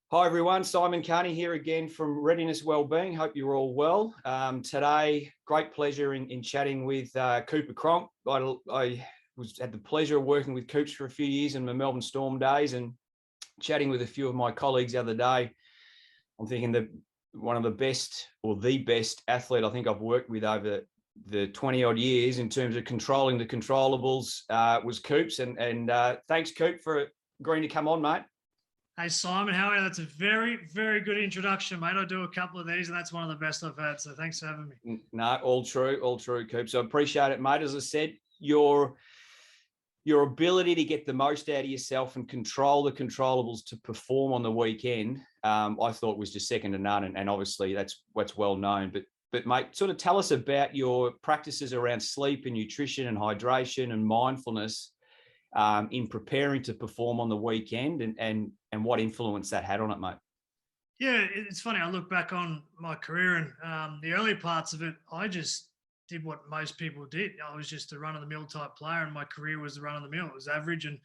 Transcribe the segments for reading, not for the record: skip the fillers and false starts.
Hi everyone, Simon Kearney here again from Readiness, Wellbeing. Hope you're all well. Today, great pleasure in chatting with Cooper Cronk. I had the pleasure of working with Coops for a few years in the Melbourne Storm days and chatting with a few of my colleagues the other day. I'm thinking that one of the best or the best athlete I think I've worked with over the 20 odd years in terms of controlling the controllables was Coops. And thanks, Coop, for agreeing to come on, mate. Hey, Simon, how are you? That's a very, very good introduction, mate. I do a couple of these, and that's one of the best I've had. So thanks for having me. No, all true, Coop. So I appreciate it, mate. As I said, your ability to get the most out of yourself and control the controllables to perform on the weekend, I thought was just second to none. And obviously that's what's well known. But mate, sort of tell us about your practices around sleep and nutrition and hydration and mindfulness in preparing to perform on the weekend and what influence that had on it, mate. Yeah, it's funny. I look back on my career and the early parts of it, I just did what most people did. I was just a run-of-the-mill type player, and my career was run-of-the-mill. It was average, and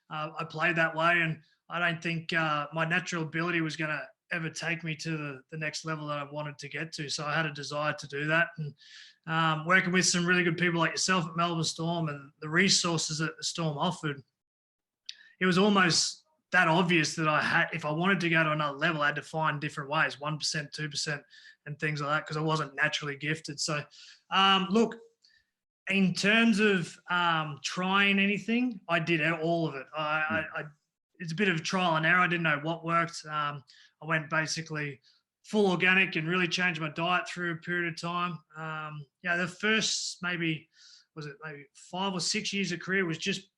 I played that way. And I don't think my natural ability was going to ever take me to the next level that I wanted to get to. So I had a desire to do that. And working with some really good people like yourself at Melbourne Storm and the resources that the Storm offered, it was almost that obvious that I had, if I wanted to go to another level, I had to find different ways, 1%, 2%, and things like that, because I wasn't naturally gifted. So, look, in terms of trying anything, I did all of it. It's a bit of trial and error. I didn't know what worked. I went basically full organic and really changed my diet through a period of time. The first maybe 5 or 6 years of career was just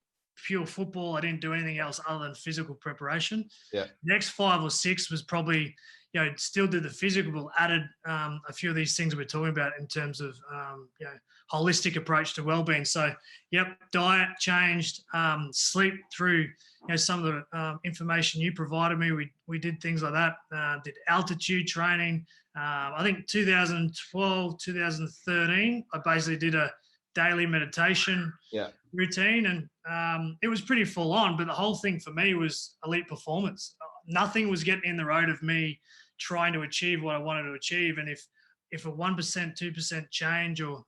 pure football. I didn't do anything else other than physical preparation. Yeah. Next 5 or 6 was probably, still did the physical, but added a few of these things we're talking about in terms of, holistic approach to wellbeing. So, diet changed, sleep through, some of the information you provided me. We did things like that. Did altitude training. I think 2012, 2013, I basically did a daily meditation routine, and it was pretty full on. But the whole thing for me was elite performance. Nothing was getting in the road of me trying to achieve what I wanted to achieve. And if a 1%, 2% change or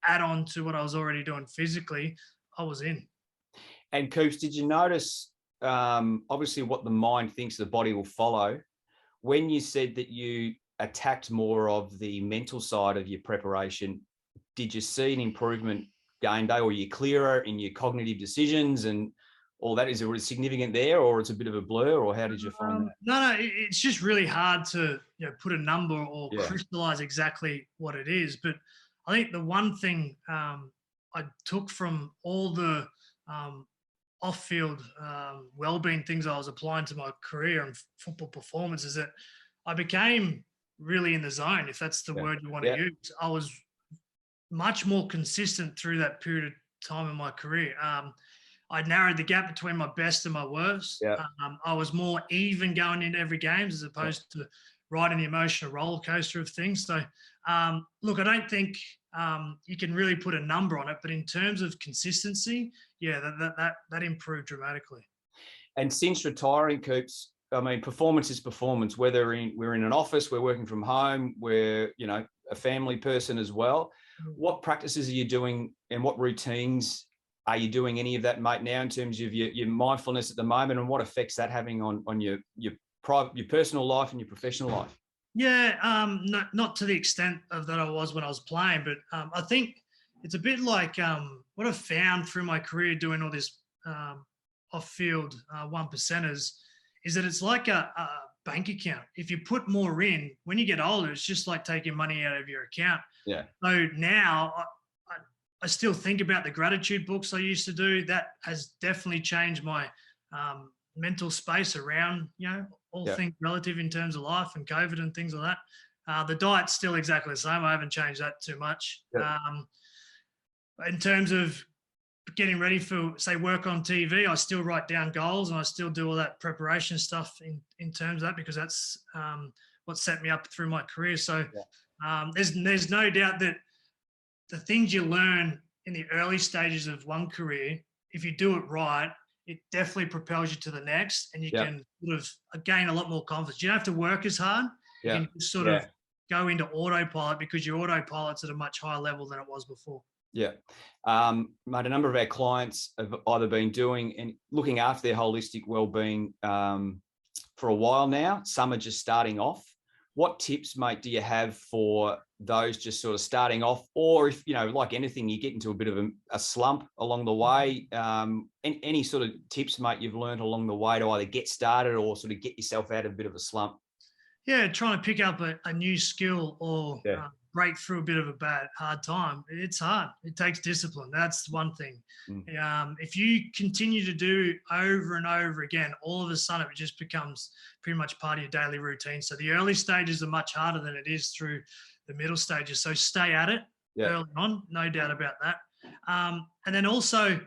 add on to what I was already doing physically, I was in. And Coops, did you notice, obviously what the mind thinks the body will follow, when you said that you attacked more of the mental side of your preparation, did you see an improvement game day, or are you clearer in your cognitive decisions and all that? Is it significant there, or it's a bit of a blur, or how did you find that? No, it's just really hard to put a number or crystallize exactly what it is. But I think the one thing I took from all the off-field well-being things I was applying to my career and football performance is that I became really in the zone, if that's the word you want to use. I was much more consistent through that period of time in my career. I narrowed the gap between my best and my worst. I was more even going into every game as opposed to riding the emotional roller coaster of things. So, look, I don't think you can really put a number on it, but in terms of consistency, that improved dramatically. And since retiring, Coops, I mean, performance is performance. Whether we're in an office, we're working from home, we're a family person as well. What practices are you doing, and what routines are you doing any of that, mate, now in terms of your mindfulness at the moment, and what effects that having on your personal life and your professional life? Not to the extent of that I was when I was playing, but I think it's a bit like what I've found through my career doing all this off-field 1%ers is that it's like a bank account. If you put more in, when you get older, it's just like taking money out of your account. So now I still think about the gratitude books I used to do. That has definitely changed my mental space around, all things relative in terms of life and COVID and things like that. The diet's still exactly the same. I haven't changed that too much. In terms of getting ready for, say, work on TV, I still write down goals and I still do all that preparation stuff in terms of that, because that's what set me up through my career. So there's no doubt that the things you learn in the early stages of one career, if you do it right, it definitely propels you to the next, and you Yeah. can sort of gain a lot more confidence. You don't have to work as hard. You Yeah. can just sort of go into autopilot because your autopilot's at a much higher level than it was before. Yeah. Mate, a number of our clients have either been doing and looking after their holistic wellbeing for a while now. Some are just starting off. What tips, mate, do you have for those just sort of starting off? Or if, you know, like anything, you get into a bit of a slump along the way, any sort of tips, mate, you've learned along the way to either get started or sort of get yourself out of a bit of a slump? Yeah, trying to pick up a new skill or break through a bit of a hard time. It's hard. It takes discipline. That's one thing. If you continue to do over and over again, all of a sudden it just becomes pretty much part of your daily routine. So the early stages are much harder than it is through the middle stages. So stay at it early on, no doubt about that. And then also,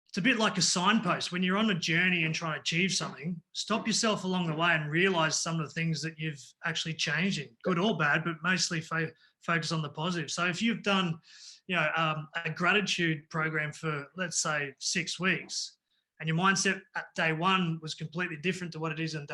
it's a bit like a signpost. When you're on a journey and trying to achieve something, stop yourself along the way and realize some of the things that you've actually changed in, good or bad, but mostly focus on the positive. So if you've done, a gratitude program for, let's say, 6 weeks, and your mindset at day one was completely different to what it is on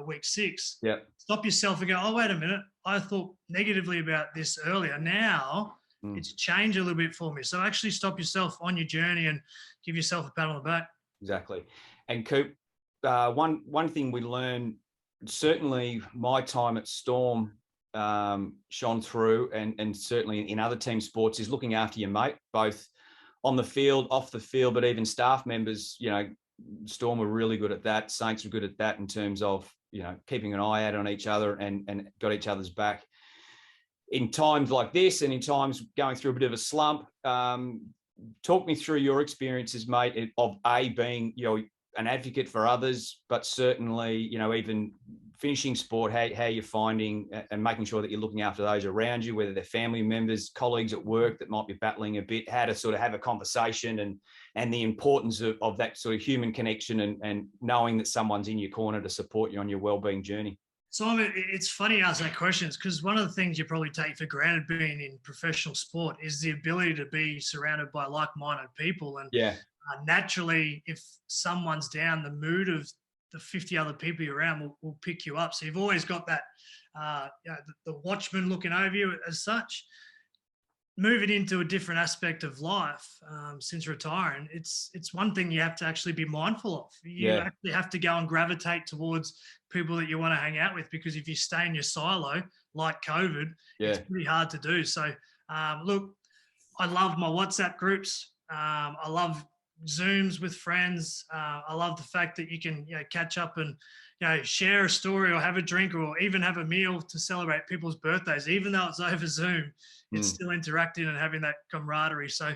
week 6, stop yourself and go, oh, wait a minute, I thought negatively about this earlier. Now it's changed a little bit for me. So actually stop yourself on your journey and give yourself a pat on the back. Exactly. And Coop, one thing we learned, certainly my time at Storm shone through, and certainly in other team sports, is looking after your mate, both on the field, off the field, but even staff members. You know, Storm were really good at that. Saints were good at that in terms of, you know, keeping an eye out on each other and got each other's back. In times like this and in times going through a bit of a slump, talk me through your experiences, mate, of being, you know, an advocate for others, but certainly, you know, even finishing sport, how you're finding and making sure that you're looking after those around you, whether they're family members, colleagues at work that might be battling a bit, how to sort of have a conversation and the importance of that sort of human connection and knowing that someone's in your corner to support you on your wellbeing journey. Simon, it's funny you ask that question because one of the things you probably take for granted being in professional sport is the ability to be surrounded by like-minded people. And naturally, if someone's down, the mood of the 50 other people you're around will pick you up. So you've always got that, the watchman looking over you as such. Moving into a different aspect of life since retiring, it's one thing you have to actually be mindful of. You actually have to go and gravitate towards people that you want to hang out with, because if you stay in your silo, like COVID, it's pretty hard to do. So, look, I love my WhatsApp groups. I love Zooms with friends. I love the fact that you can, catch up and, share a story or have a drink or even have a meal to celebrate people's birthdays, even though it's over Zoom. It's still interacting and having that camaraderie. So,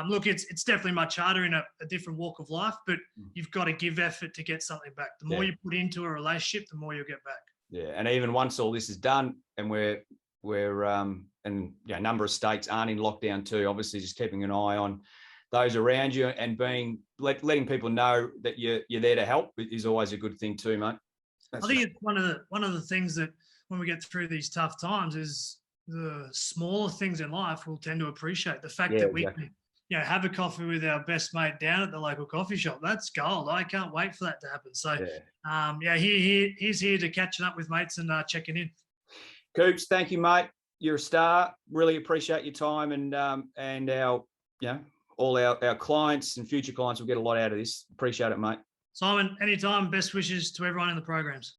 look, it's definitely much harder in a different walk of life, but you've got to give effort to get something back. The more you put into a relationship, the more you'll get back. Yeah, and even once all this is done, and we're and a number of states aren't in lockdown too. Obviously, just keeping an eye on those around you and letting people know that you're there to help is always a good thing too, mate. I think it's one of the things that when we get through these tough times is the smaller things in life we'll tend to appreciate. The fact that we can, have a coffee with our best mate down at the local coffee shop, that's gold. I can't wait for that to happen. So, he's here to catching up with mates and checking in. Coops, thank you, mate. You're a star. Really appreciate your time and our, all our clients and future clients will get a lot out of this. Appreciate it, mate. Simon, anytime. Best wishes to everyone in the programs.